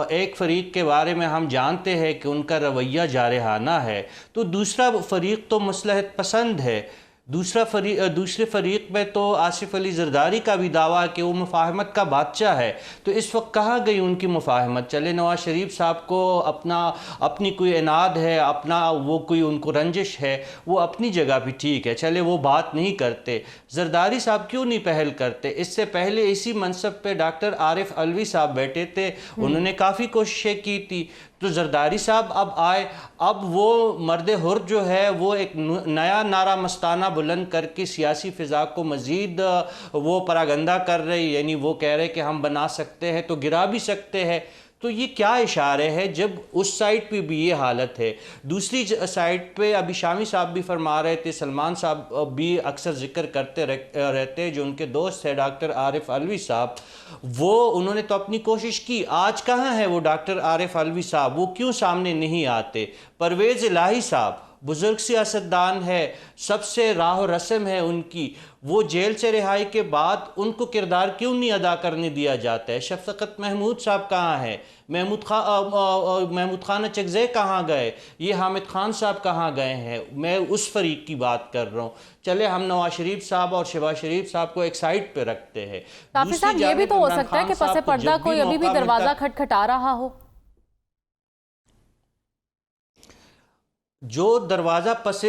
ایک فریق کے بارے میں ہم جانتے ہیں کہ ان کا رویہ جارحانہ ہے، تو دوسرا فریق تو مصلحت پسند ہے۔ دوسرے فریق میں تو آصف علی زرداری کا بھی دعویٰ ہے کہ وہ مفاہمت کا بادشاہ ہے، تو اس وقت کہاں گئی ان کی مفاہمت؟ چلے نواز شریف صاحب کو اپنی کوئی عناد ہے، وہ کوئی ان کو رنجش ہے، وہ اپنی جگہ بھی ٹھیک ہے، چلے وہ بات نہیں کرتے۔ زرداری صاحب کیوں نہیں پہل کرتے؟ اس سے پہلے اسی منصب پہ ڈاکٹر عارف علوی صاحب بیٹھے تھے، انہوں نے کافی کوششیں کی تھی۔ تو زرداری صاحب اب آئے، اب وہ مرد حر جو ہے وہ ایک نیا نعرہ مستانہ بلند کر کے سیاسی فضا کو مزید وہ پراگندہ کر رہے، یعنی وہ کہہ رہے کہ ہم بنا سکتے ہیں تو گرا بھی سکتے ہیں۔ تو یہ کیا اشارے ہے جب اس سائٹ پہ بھی یہ حالت ہے؟ دوسری سائٹ پہ ابھی شامی صاحب بھی فرما رہے تھے، سلمان صاحب بھی اکثر ذکر کرتے رہتے، جو ان کے دوست ہے ڈاکٹر عارف علوی صاحب، انہوں نے تو اپنی کوشش کی۔ آج کہاں ہے وہ ڈاکٹر عارف علوی صاحب؟ وہ کیوں سامنے نہیں آتے؟ پرویز الہی صاحب بزرگ سیاستدان ہے، سب سے راہ و رسم ہے ان کی، وہ جیل سے رہائی کے بعد ان کو کردار کیوں نہیں ادا کرنے دیا جاتا ہے؟ شفقت محمود صاحب کہاں ہے؟ محمود خان چکزے کہاں گئے؟ یہ حامد خان صاحب کہاں گئے ہیں؟ میں اس فریق کی بات کر رہا ہوں۔ چلے ہم نواز شریف صاحب اور شہباز شریف صاحب کو ایک سائٹ پہ رکھتے ہیں۔ صافی صاحب، یہ بھی تو ہو سکتا ہے کہ پس پردہ کوئی ابھی بھی دروازہ کھٹکھٹا رہا ہو؟ جو دروازہ پس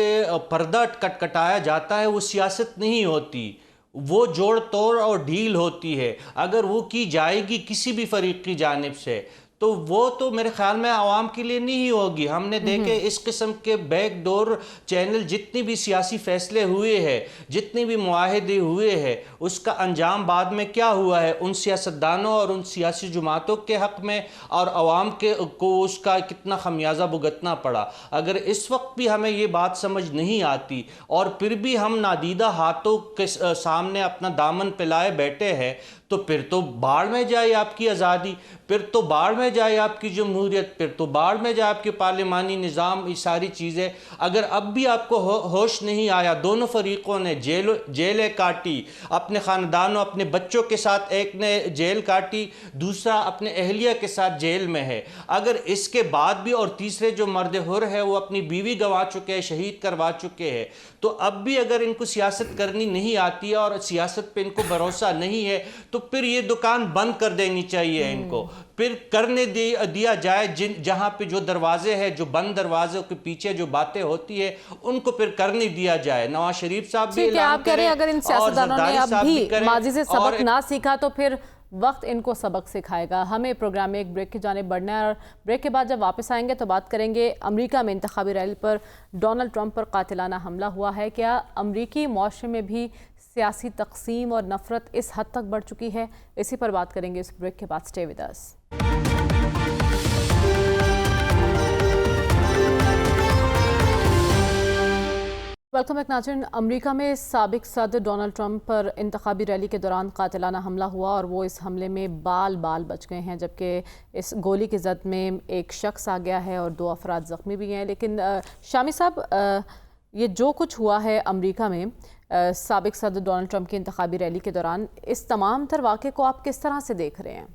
پردہ کٹکھٹایا جاتا ہے وہ سیاست نہیں ہوتی، وہ جوڑ توڑ اور ڈھیل ہوتی ہے۔ اگر وہ کی جائے گی کسی بھی فریق کی جانب سے تو وہ تو میرے خیال میں عوام کے لیے نہیں ہوگی۔ ہم نے دیکھے اس قسم کے بیک ڈور چینل جتنی بھی سیاسی فیصلے ہوئے ہیں، جتنی بھی معاہدے ہوئے ہیں، اس کا انجام بعد میں کیا ہوا ہے؟ ان سیاستدانوں اور ان سیاسی جماعتوں کے حق میں اور عوام کو اس کا کتنا خمیازہ بھگتنا پڑا۔ اگر اس وقت بھی ہمیں یہ بات سمجھ نہیں آتی اور پھر بھی ہم نادیدہ ہاتھوں کے سامنے اپنا دامن پھیلائے بیٹھے ہیں، تو پھر تو باڑ میں جائے آپ کی آزادی، پھر تو باڑ میں جائے آپ کی جمہوریت، پھر تو باڑ میں جائے آپ کے پارلیمانی نظام، یہ ساری چیزیں۔ اگر اب بھی آپ کو ہوش نہیں آیا، دونوں فریقوں نے جیلیں کاٹی، اپنے خاندانوں اپنے بچوں کے ساتھ، ایک نے جیل کاٹی، دوسرا اپنے اہلیہ کے ساتھ جیل میں ہے، اگر اس کے بعد بھی، اور تیسرے جو مرد حر ہے وہ اپنی بیوی گوا چکے ہیں، شہید کروا چکے ہیں، تو اب بھی اگر ان کو سیاست کرنی نہیں آتی ہے اور سیاست پہ ان کو بھروسہ نہیں ہے تو پھر یہ دکان بند کر دینی چاہیے ان کو، پھر کرنے دیا جائے جہاں پہ جو دروازے ہیں، جو بند دروازوں کے پیچھے جو باتیں ہوتی ہے ان کو پھر کرنے دیا جائے۔ نواز شریف صاحب بھی اعلان کریں، اگر ان سیاستدانوں نے اب بھی ماضی سے سبق نہ سیکھا تو پھر وقت ان کو سبق سکھائے گا۔ ہمیں پروگرام میں ایک بریک کی جانب بڑھنا ہے، اور بریک کے بعد جب واپس آئیں گے تو بات کریں گے امریکہ میں انتخابی ریلی پر ڈونلڈ ٹرمپ پر قاتلانہ حملہ ہوا ہے، کیا امریکی معاشرے میں بھی سیاسی تقسیم اور نفرت اس حد تک بڑھ چکی ہے؟ اسی پر بات کریں گے اس بریک کے بعد۔ Stay with us. Welcome back ناظرین. امریکہ میں سابق صدر ڈونلڈ ٹرمپ پر انتخابی ریلی کے دوران قاتلانہ حملہ ہوا اور وہ اس حملے میں بال بچ گئے ہیں، جبکہ اس گولی کی زد میں ایک شخص آ گیا ہے اور 2 افراد زخمی بھی ہیں. لیکن شامی صاحب، یہ جو کچھ ہوا ہے امریکہ میں سابق صدر ڈونلڈ ٹرمپ کی انتخابی ریلی کے دوران، اس تمام تر واقعے کو آپ کس طرح سے دیکھ رہے ہیں؟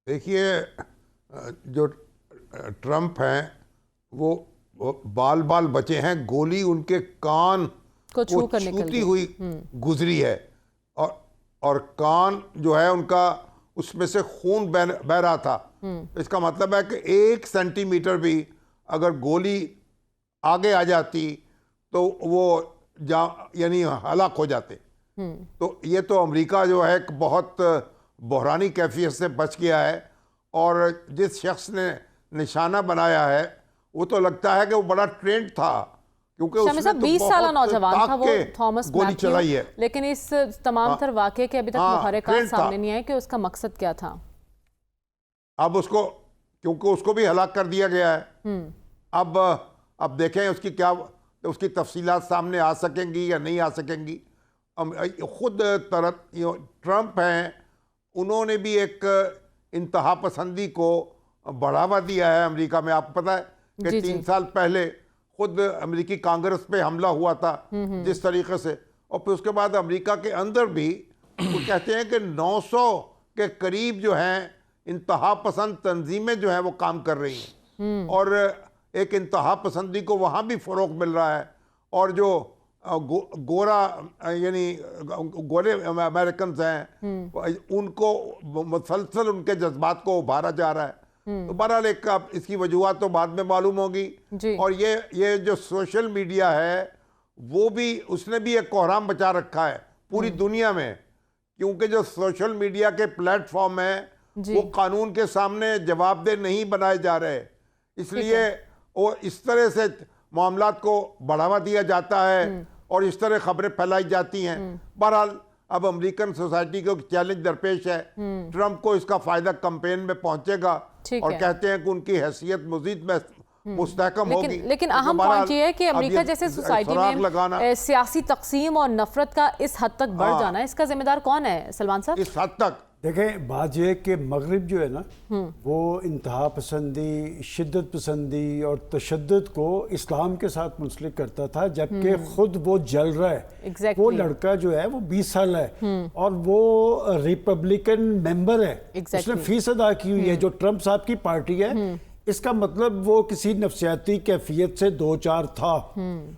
دیکھیے، جو ٹرمپ ہیں وہ بال بچے ہیں، گولی ان کے کان کو چھوتی ہوئی گزری ہے اور کان جو ہے ان کا اس میں سے خون بہ رہا تھا. اس کا مطلب ہے کہ 1 سینٹی میٹر بھی اگر گولی آگے آ جاتی تو وہ یعنی ہلاک ہو جاتے. تو یہ تو امریکہ جو ہے ایک بہت بحرانی کیفیت سے بچ گیا ہے، اور جس شخص نے نشانہ بنایا ہے وہ تو لگتا ہے کہ وہ بڑا ٹرینڈ تھا، کیونکہ اس نے تو 20 سالہ نوجوان تھا وہ تھامس گولی چلائی ہے. لیکن اس تمام تر واقعے کے ابھی تک محرکات سامنے نہیں آئے کہ اس کا مقصد کیا تھا. اب اس کو، کیونکہ اس کو بھی ہلاک کر دیا گیا ہے، اب دیکھیں اس کی تفصیلات سامنے آ سکیں گی یا نہیں آ سکیں گی. خود ٹرمپ ہیں، انہوں نے بھی ایک انتہا پسندی کو بڑھاوا دیا ہے امریکہ میں. آپ کو پتہ ہے کہ 3 سال پہلے خود امریکی کانگریس پہ حملہ ہوا تھا جس طریقے سے، اور پھر اس کے بعد امریکہ کے اندر بھی وہ کہتے ہیں کہ 900 کے قریب جو ہیں انتہا پسند تنظیمیں جو ہیں وہ کام کر رہی ہیں، اور ایک انتہا پسندی کو وہاں بھی فروغ مل رہا ہے. اور جو یعنی گورے امریکنز ہیں ان کو مسلسل ان کے جذبات کو ابھارا جا رہا ہے. تو بہرحال اس کی وجوہات تو بعد میں معلوم ہوگی. اور یہ جو سوشل میڈیا ہے وہ بھی، اس نے بھی ایک کوہرام بچا رکھا ہے پوری دنیا میں، کیونکہ جو سوشل میڈیا کے پلیٹ فارم ہیں وہ قانون کے سامنے جواب دہ نہیں بنائے جا رہے، اس لیے وہ اس طرح سے معاملات کو بڑھاوا دیا جاتا ہے اور اس طرح خبریں پھیلائی جاتی ہیں. بہرحال اب امریکن سوسائٹی کو چیلنج درپیش ہے. ٹرمپ کو اس کا فائدہ کمپین میں پہنچے گا اور کہتے ہیں کہ ان کی حیثیت مزید مستحکم ہوگی. لیکن اہم پوائنٹ یہ ہے کہ امریکہ جیسے سوسائٹی میں سیاسی تقسیم اور نفرت کا اس حد تک بڑھ جانا ہے، اس کا ذمہ دار کون ہے سلمان صاحب؟ اس حد تک دیکھیں، بات یہ ہے کہ مغرب جو ہے نا وہ انتہا پسندی، شدت پسندی اور تشدد کو اسلام کے ساتھ منسلک کرتا تھا، جبکہ خود وہ جل رہا ہے. وہ لڑکا جو ہے وہ 20 سال ہے اور وہ ریپبلکن ممبر ہے، اس نے فیس ادا کی ہوئی ہے. جو ٹرمپ صاحب کی پارٹی ہے، اس کا مطلب وہ کسی نفسیاتی کیفیت سے 2-4 تھا،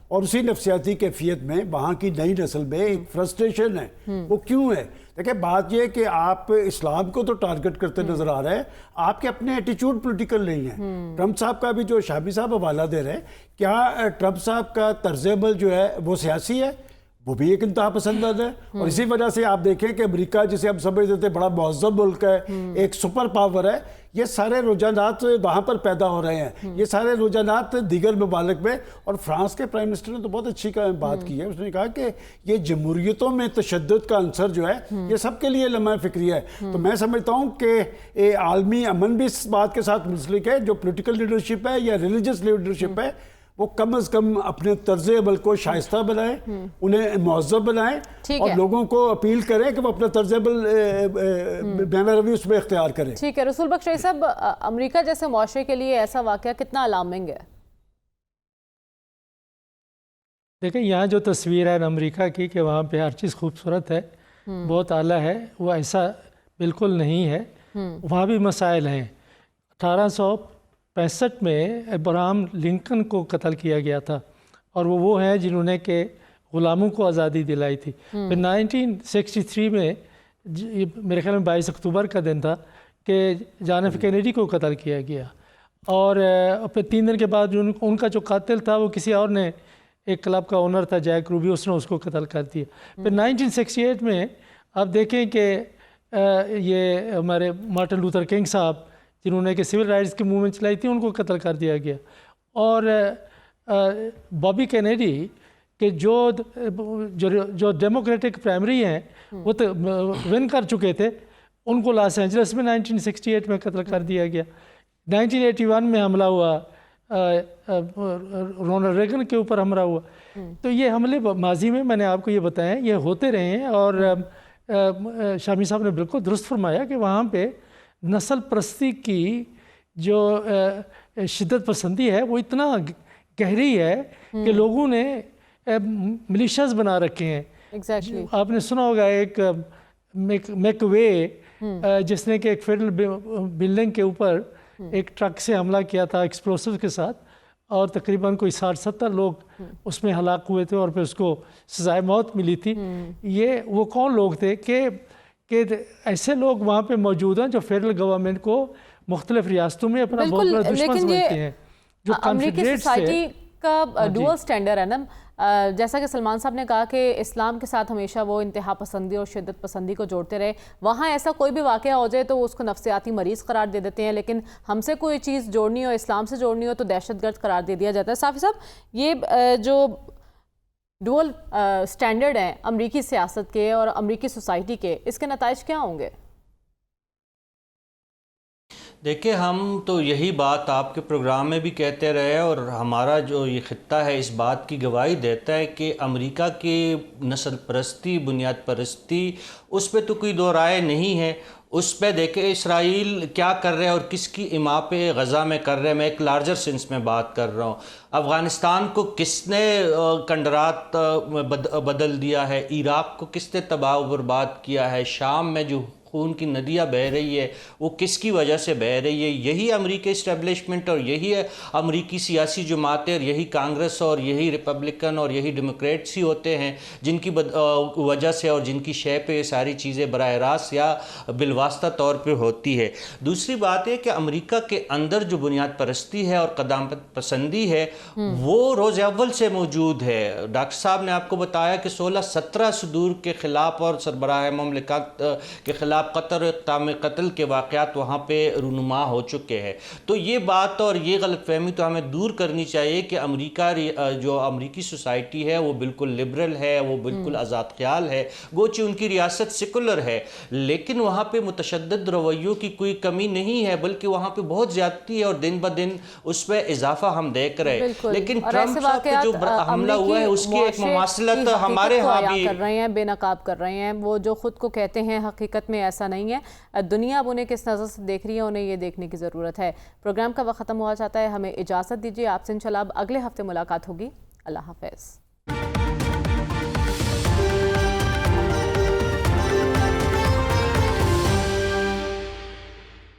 اور اسی نفسیاتی کیفیت میں وہاں کی نئی نسل میں ایک فرسٹریشن ہے. وہ کیوں ہے؟ دیکھیں، بات یہ ہے کہ آپ اسلام کو تو ٹارگٹ کرتے نظر آ رہے ہیں، آپ کے اپنے ایٹیچیوڈ پولیٹیکل نہیں ہیں. ٹرمپ صاحب کا بھی جو شامی صاحب حوالہ دے رہے ہیں، کیا ٹرمپ صاحب کا طرز عمل جو ہے وہ سیاسی ہے؟ وہ بھی ایک انتہا پسند ہے. اور اسی وجہ سے آپ دیکھیں کہ امریکہ جسے ہم سمجھتے تھے بڑا مہذب ملک ہے، ایک سپر پاور ہے، یہ سارے رجحانات وہاں پر پیدا ہو رہے ہیں. یہ سارے رجحانات دیگر ممالک میں. اور فرانس کے پرائم منسٹر نے تو بہت اچھی بات کی ہے، اس نے کہا کہ یہ جمہوریتوں میں تشدد کا عنصر جو ہے یہ سب کے لیے لمحہ فکری ہے. تو میں سمجھتا ہوں کہ عالمی امن بھی اس بات کے ساتھ منسلک ہے. جو پولیٹیکل لیڈرشپ ہے یا ریلیجس لیڈرشپ ہے، وہ کم از کم اپنے طرز عمل کو شائستہ بنائیں، انہیں مہذب بنائیں، اور لوگوں کو اپیل کریں کہ وہ اپنا طرز عمل روی اس میں اختیار کریں. ٹھیک ہے. رسول بخش رئی صاحب، امریکہ جیسے معاشرے کے لیے ایسا واقعہ کتنا الارمنگ ہے؟ دیکھیں، یہاں جو تصویر ہے امریکہ کی کہ وہاں پہ ہر چیز خوبصورت ہے، بہت اعلیٰ ہے، وہ ایسا بالکل نہیں ہے. وہاں بھی مسائل ہیں. 1865 میں ابراہم لنکن کو قتل کیا گیا تھا، اور وہ ہیں جنہوں نے کہ غلاموں کو آزادی دلائی تھی. پھر 1963 میں میرے خیال میں 22 اکتوبر کا دن تھا کہ جان ایف کینیڈی کو قتل کیا گیا، اور پھر 3 دن کے بعد ان کا جو قاتل تھا وہ کسی اور نے، ایک کلب کا اونر تھا جیک روبی، اس نے اس کو قتل کر دیا. پھر 1968 میں آپ دیکھیں کہ یہ ہمارے مارٹن لوتھر کنگ صاحب جنہوں نے کہ سول رائٹس کی موومنٹ چلائی تھی، ان کو قتل کر دیا گیا. اور بابی کینیڈی کہ جو ڈیموکریٹک پرائمری ہیں وہ تو ون کر چکے تھے، ان کو لاس اینجلس میں 1968 میں قتل کر دیا گیا. 1981 میں حملہ ہوا رونالڈ ریگن کے اوپر حملہ ہوا. تو یہ حملے ماضی میں میں نے آپ کو یہ بتایا یہ ہوتے رہے ہیں. اور شامی صاحب نے بالکل درست فرمایا کہ وہاں پہ نسل پرستی کی جو شدت پسندی ہے وہ اتنا گہری ہے کہ لوگوں نے ملیشیاز بنا رکھے ہیں. آپ نے سنا ہوگا ایک میک وے جس نے کہ ایک فیڈرل بلڈنگ کے اوپر ایک ٹرک سے حملہ کیا تھا ایکسپلوسو کے ساتھ اور تقریباً کوئی 60-70 لوگ اس میں ہلاک ہوئے تھے اور پھر اس کو سزائے موت ملی تھی. یہ وہ کون لوگ تھے کہ ایسے لوگ وہاں پہ موجود ہیں جو فیڈرل گورنمنٹ کو مختلف ریاستوں میں اپنا بہت بڑا دشمن سمجھتے ہیں. جو امریکی سوسائٹی کا ڈوئل سٹینڈرڈ ہے نا، جیسا کہ سلمان صاحب نے کہا کہ اسلام کے ساتھ ہمیشہ وہ انتہا پسندی اور شدت پسندی کو جوڑتے رہے. وہاں ایسا کوئی بھی واقعہ ہو جائے تو وہ اس کو نفسیاتی مریض قرار دے دیتے ہیں، لیکن ہم سے کوئی چیز جوڑنی ہو، اسلام سے جوڑنی ہو تو دہشت گرد قرار دے دیا جاتا ہے. صافی صاحب، یہ جو ڈوئل سٹینڈرڈ ہیں امریکی سیاست کے اور امریکی سوسائٹی کے، اس کے نتائج کیا ہوں گے؟ دیکھیں، ہم تو یہی بات آپ کے پروگرام میں بھی کہتے رہے اور ہمارا جو یہ خطہ ہے اس بات کی گواہی دیتا ہے کہ امریکہ کی نسل پرستی، بنیاد پرستی، اس پہ تو کوئی دو رائے نہیں ہے. اس پہ دیکھیں اسرائیل کیا کر رہے ہیں اور کس کی اما پہ غزہ میں کر رہے ہیں. میں ایک لارجر سینس میں بات کر رہا ہوں. افغانستان کو کس نے کنڈرات بدل دیا ہے، عراق کو کس نے تباہ و برباد کیا ہے، شام میں جو خون کی ندیاں بہہ رہی ہے وہ کس کی وجہ سے بہہ رہی ہے؟ یہی امریکی اسٹیبلشمنٹ اور یہی امریکی سیاسی جماعتیں اور یہی کانگریس اور یہی ریپبلکن اور یہی ڈیموکریٹس ہی ہوتے ہیں جن کی وجہ سے اور جن کی شے پہ یہ ساری چیزیں براہ راست یا بالواسطہ طور پہ ہوتی ہے. دوسری بات ہے کہ امریکہ کے اندر جو بنیاد پرستی ہے اور قدامت پسندی ہے وہ روز اول سے موجود ہے. ڈاکٹر صاحب نے آپ کو بتایا کہ 16-17 صدور کے خلاف اور سربراہ مملکت کے خلاف قتل اور اقدام قتل کے واقعات وہاں پہ رونما ہو چکے ہیں. تو یہ بات اور یہ غلط فہمی تو ہمیں دور کرنی چاہیے کہ امریکہ جو امریکی سوسائٹی ہے وہ بالکل لبرل ہے، وہ بالکل آزاد خیال ہے، گوچہ ان کی ریاست سیکولر ہے، لیکن وہاں پہ متشدد رویوں کی کوئی کمی نہیں ہے، بلکہ وہاں پہ بہت زیادتی ہے اور دن بدن اس پہ اضافہ ہم دیکھ رہے ہیں. لیکن ٹرمپ صاحب پہ جو حملہ ہوا ہے اس کی ایک مماثلت ہمارے ہاں بھی کر رہے ہیں، بے نقاب کر رہے ہیں. وہ جو خود کو کہتے ہیں حقیقت میں ایسا نہیں ہے. دنیا اب انہیں کس نظر سے دیکھ رہی ہے، انہیں یہ دیکھنے کی ضرورت ہے. پروگرام کا وقت ختم ہوا جاتا ہے، ہمیں اجازت دیجیے. آپ سے انشاءاللہ اب اگلے ہفتے ملاقات ہوگی. اللہ حافظ.